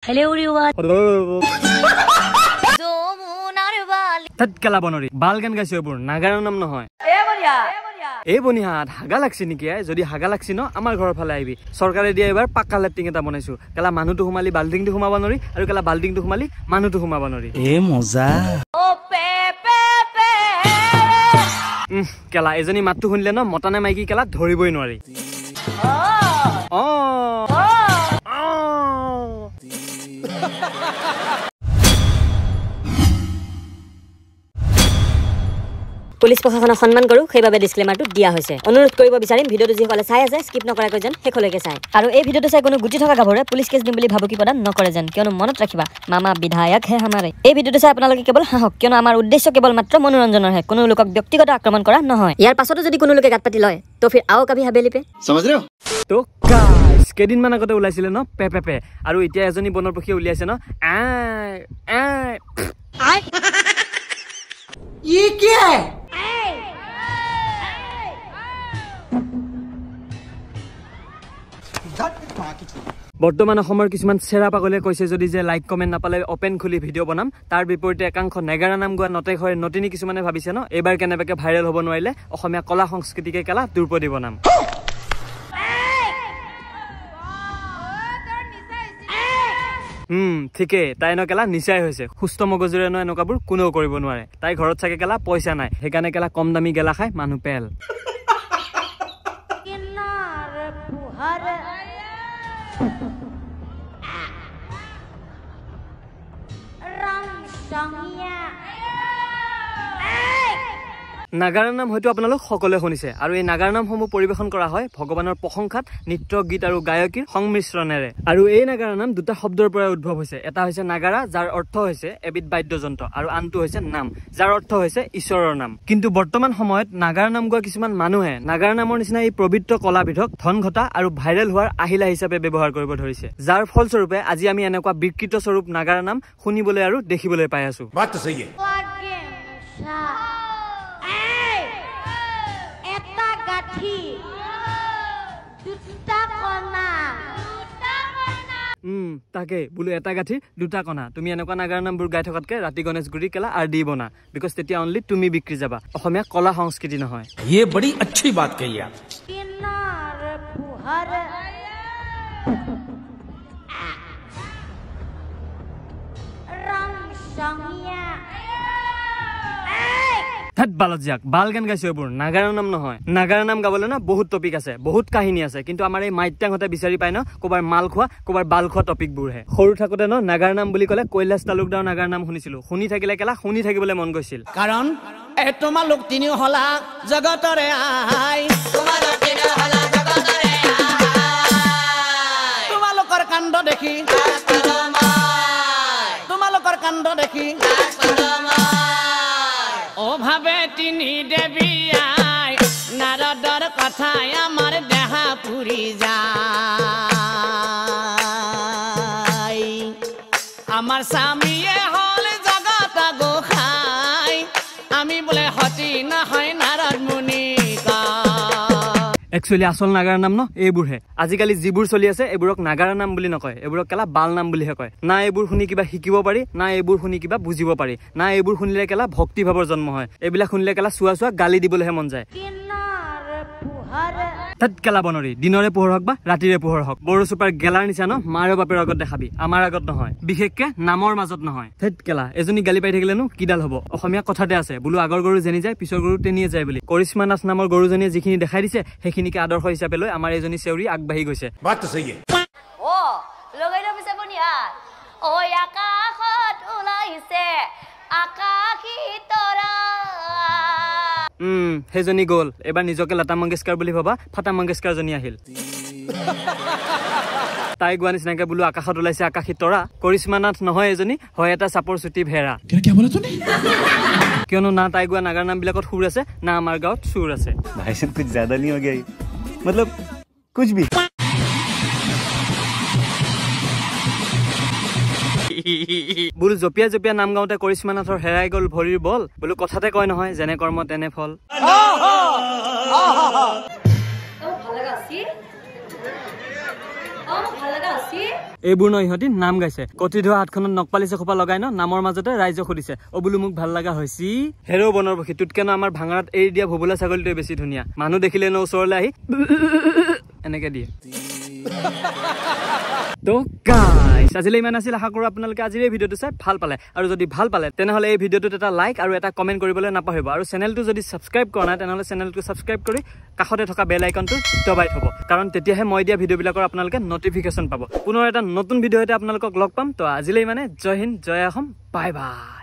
Hello everyone. Tatkala bonori. Balgan gaisi obur. Nagaranam nohoy. এই বনিহাত হাগা লাগছি নেকি যদি হাগা লাগছি ন আমাৰ ঘৰৰ ফালে আইবি সৰকাৰে দিয়া এবাৰ পাক্কা লেট্ৰিং এটা বনাইছো কেলা মানুহটো হুমালি বাল্ডিংটো হুমাবা নৰি আৰু কেলা বাল্ডিংটো হুমালি মানুহটো হুমাবা নৰি এ মজা ও পে পে পে কেলা এজনী মাতটো শুনিলে ন মতানে মাইকি কেলা ধৰিবই নোৱাৰি অ পুলিশ প্ৰশাসনক সম্মান কৰু সেইভাবে ডিসক্লেমাৰটো দিয়া হয়েছে অনুৰোধ কৰিব বিচাৰিম ভিডিওটো যিসকলে চাই আছে স্কিপ নকৰাকৈ যেন শেষলৈকে চাই আৰু এই ভিডিওটো চাই কোনো গুটি থকা গাভৰে পুলিশ কেছ দিম বুলি ভাবুকি প্ৰদান নকৰে যেন কিয়নো মনত ৰাখিবা মামা বিধায়ক হে আমাৰে এই ভিডিওটো চাই আপোনালোকে কেৱল হাঁহক কিয়নো আমাৰ উদ্দেশ্য কেৱল মাত্ৰ মনোৰঞ্জনৰ হে কোনো লোকক ব্যক্তিগত আক্ৰমণ কৰা নহয় ইয়াৰ পাছতো যদি কোনো লোকে গাত পাতি লয় তো ফিৰ আও কবি হাবেলি পে समझ रहे हो তো গাইস কেদিন মান আগতে ওলাইছিল ন পে পে পে আৰু এতিয়া এজনী বনৰ পক্ষী উলিয়াইছে ন ये क्या है বৰ্তমান অসমৰ কিছুমান চেৰা পাগলে কৈছে যদি যে লাইক কমেন্ট নাপালে ওপেন খুলি ভিডিও বনাম তাৰ বিপৰীতে একাংশ নেগাৰা নাম গোৱা নটেক হয় নটিনি কিছুমানে ভাবিছে ন এবাৰ কেনেবাকে ভাইৰেল হ'ব নোৱাৰিলে অসমীয়া কলা সংস্কৃতিকে কেলা দুৰপদি বনাম ঠিকে তাই ন কেলা নিচাই হৈছে সুস্থ মগজুৰে ন এনেকুৱাবোৰ কোনেও কৰিব নোৱাৰে তাই ঘৰত থাকে কেলা পইচা নাই সেইকাৰণে কেলা কম দামী গেলা খাই মানুহ পেল নাগাৰা নাম হয়তো আপোনালোক সকলোৱে শুনিছে আৰু এই নাগাৰা নামসমূহ পৰিবেশন কৰা হয় ভগৱানৰ প্ৰশংসাত নৃত্য গীত আৰু গায়কীৰ সংমিশ্ৰণেৰে আৰু এই নাগাৰা নাম দুটা শব্দৰ পৰা উদ্ভৱ হৈছে এটা হৈছে নাগাৰা যাৰ অৰ্থ হৈছে এবিধ বাদ্যযন্ত্ৰ আৰু আনটো হৈছে নাম যাৰ অৰ্থ হৈছে ঈশ্বৰৰ নাম কিন্তু বৰ্তমান সময়ত নাগাৰা নাম গোৱা কিছুমান মানুহে নাগাৰা নামৰ নিচিনা এই পবিত্ৰ কলাবিধক ধন ঘটা আৰু ভাইৰেল হোৱাৰ আহিলা হিচাপে ব্যৱহাৰ কৰিব ধৰিছে যাৰ ফলস্বৰূপে আজি আমি এনেকুৱা বিকৃত স্বৰূপ নাগাৰা নাম শুনিবলৈ আৰু দেখিবলৈ পাই আছো বাত সহি হে তাকে বুলো এটা গাঠি দুটা কণা তুমি এনেকুৱা নাগাৰা নামবোৰ গাই থকাতকে ৰাতি গণেশগুৰি কেলা আৰ দি বনা বিকজ তেতিয়া অনলি তুমি বিক্ৰী যাবা অসমীয়া কলা সংস্কৃতি নহয় ये बड़ी अच्छी बात कही आप থাত বালজিয়াক বাল গান গাইছে এইবোৰ নাগাৰা নাম নহয় নাগাৰা নাম গাবলৈ না বহুত টপিক আছে বহুত কাহিনী আছে কিন্তু আমাৰ এই মাইত্যাংহতে বিচাৰি পায় ন কবাৰ মাল খোৱা কবাৰ বাল খোৱা টপিকবোৰ হে সৰু থাকোতে ন নাগাৰা নাম বুলি ক'লে কৈলাশ তালুকদাৰ নাগাৰা নাম শুনিছিলো শুনি থাকিলে কেলা শুনি থাকিবলৈ মন গৈছিল কাৰণ তোমালোক তিনি হলা জগতৰে আই তোমালোকৰ কাণ্ড দেখি ও ভাবে তিনি দেবী আই নারদর কথায় আমার দেহা পুরি যায় আমার স্বামীয়ে হল জগত গোসাই আমি বলে হতি না হয় নারদ মুনি একচুয়ালি আসল নাগাৰা নাম ন এইবোৰ হে আজিকালি যিবোৰ চলি আছে এইবোৰক নাগাৰা নাম বুলি নকয় এইবোৰক কেলা বাল নাম বুলিহে কয় না এইবোৰ শুনি কিবা শিকিব পাৰি না এইবোৰ শুনি কিবা বুজিব পাৰি না এইবোৰ শুনিলে কেলা ভক্তি ভাৱৰ জন্ম হয় এইবিলাক শুনিলে কেলা চুৱা চুৱা গালি দিবলৈহে মন যায় তাৎকেলা বনৰি দিনৰে পোহৰ হওক বা ৰাতিৰে পোহৰ হওক বড়ো চুপাৰ গেলাৰ নিচা ন মাৰে বাপেৰ আগত দেখাবি আমাৰ আগত নহয় বিশেষকে নামৰ মাজত নহয় তাৎকেলা এজনী গালি পাই থাকিলেনো কিডাল হ'ব অসমীয়া কথাতে আছে বোলো আগৰ গৰু যেনি যায় পিছৰ গৰু তেনিয়ে যায় বুলি কৰিশ্মা নাথ নামৰ গৰুজনীয়ে যিখিনি দেখাই দিছে সেইখিনিকে আদৰ্শ হিচাপে লৈ আমাৰ এজনী চেউৰী আগবাঢ়ি গৈছে बात सही है ও লগাই লবি বনিয়া ও আকাশত ওলাইছে আকাশী তৰা সেইজনী গ'ল এবাৰ নিজকে লতা মংগেশকাৰ বুলি ভাবা ফাটা মংগেশকাৰ জনী আহিল তাই গোৱা নিচিনাকে বোলো আকাশত ওলাইছে আকাশী তৰা কৰিশ্মা নাথ নহয় এজনী হয় এটা চাপৰ চুটি ভেৰা কিয়নো না তাই গোৱা নাগাৰা নাম বিলাকত সুৰ আছে না আমাৰ গাঁৱত সুৰ আছে भाई साहब कुछ ज्यादा नहीं हो गया मतलब कुछ भी বোলো জপিয়া জপিয়া নাম গাওঁতে কৰিশ্মা নাথৰ হেৰাই গ'ল ভৰিৰ বল বোলো কথাতে কয় নহয় যেনে কৰ্ম তেনে ফল ভাল লাগা আছিল এইবোৰ ন ইহঁতি নাম গাইছে কটি ধোৱা হাতখনত নকপালিছে খোপা লগাই ন নামৰ মাজতে ৰাইজক সুধিছে অ বোলো মোক ভাল লগা হৈছি হেৰো বনৰ বখি তোতকে ন আমাৰ ভাঙাত এৰি দিয়া ভুবুলা ছাগলীটোৱে বেছি ধুনীয়া মানুহ দেখিলে ন ওচৰলৈ আহি এনেকে দিয়ে তো গাইস আজিলে ইমান আছিল আশা কৰো আপোনালোকে আজিৰ এই ভিডিওটো চাই ভাল পালে আৰু যদি ভাল পালে তেনেহলে এই ভিডিওটোত এটা লাইক আৰু এটা কমেন্ট কৰিবলৈ নাপাহৰিব আৰু চেনেলটো যদি সাবস্ক্ৰাইব কৰা নাই তেনেহলে চেনেলটো সাবস্ক্ৰাইব কৰি কাষতে থকা বেল আইকনটো দবাই থব কাৰণ তেতিয়াহে মই দিয়া ভিডিওবিলাকৰ আপোনালোকে নটিফিকেশন পাব পুনৰ এটা নতুন ভিডিওতে আপোনালোকক লগ পাম তো আজিলে মানে জয় হিন্দ জয় অসম বাই বাই